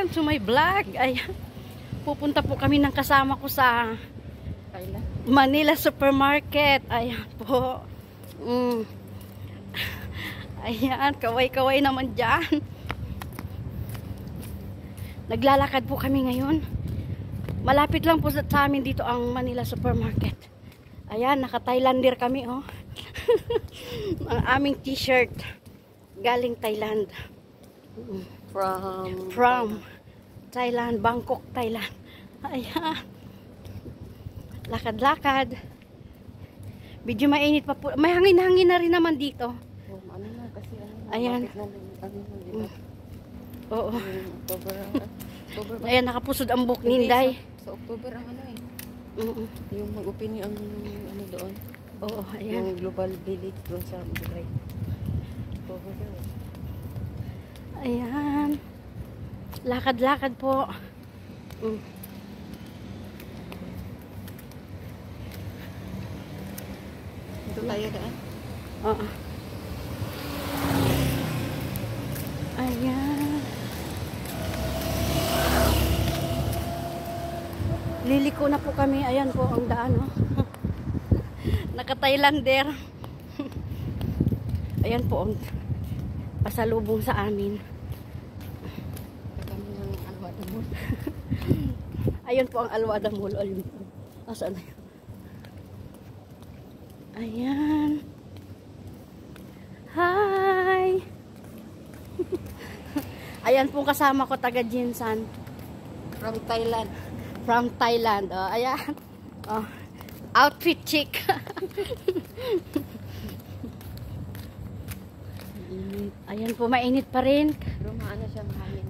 everyone to my vlog. Ayan. Pupunta po kami ng kasama ko sa Manila Supermarket. Ayan po. Ayan, kaway-kaway naman dyan. Naglalakad po kami ngayon. Malapit lang po sa amin dito ang Manila Supermarket. Ayan, naka-Thailander kami, oh. Ang aming t-shirt galing Thailand. From Thailand, Bangkok, Thailand. Ayan. Lakad-lakad. Medyo mainit pa po. May hangin-hangin na rin naman dito. Ano na kasi ayan. Oo. October. Ayan, nakapusod ang book ni Inday. Sa October ang ano eh. Yung mag-open yung ano doon. Oo, ayan. Yung Global Village doon sa Dubai. October doon. Ayan. Lakad-lakad po. Ito tayo daan? Oo. Ayan. Liliko na po kami. Ayan po ang daan, oh. Naka-Thailander. Ayan po ang pasalubong sa amin. Kami ng Alwada Mall. Ayan po ang Alwada Mall. Asan na yun? Ayan. Hi! Ayan po kasama ko, taga Jinsan. From Thailand. From Thailand. Oh, ayan. Oh, outfit chic. Ayan po, mainit pa rin. Pero maano siya, mahangin.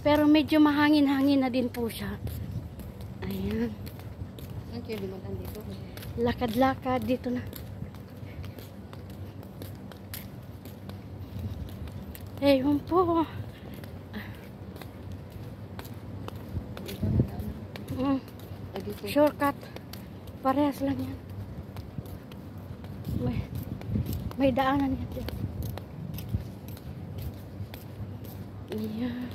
Pero medyo mahangin-hangin na din po siya. Ayan. Saan kayo limutan dito? Lakad-lakad dito na. Ayun po. Shortcut. Parehas lang yan. May daanan yan dyan. Ayan.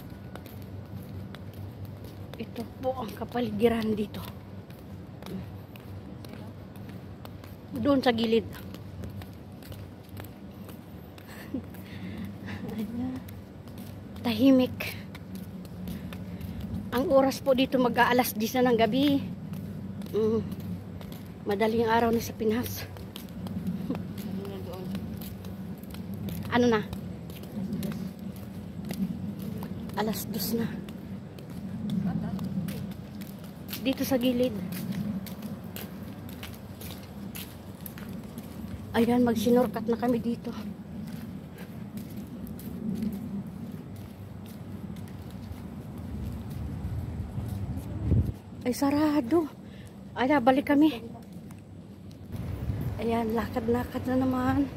Ito po ang kapaligiran dito. Doon sa gilid. Ayan. Tahimik. Ang oras po dito mag-aalas 10 na ng gabi. Madaling araw na sa Pinas. Ano na? Alas 2 na. Dito sa gilid. Ayan, magsinorkat na kami dito. Ay, sarado. Ay, balik kami. Ayan, lakad-lakad na naman.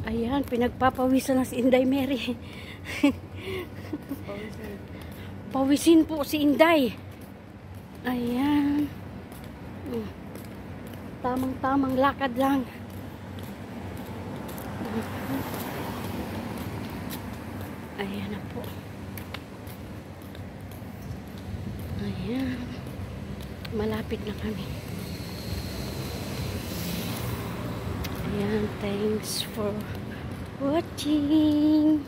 Ayan, pinagpapawisan na si Inday Mary. Pawisin po si Inday. Ayan. Tamang-tamang lakad lang. Ayan na po. Ayan. Malapit na kami. Ayan, thanks for watching.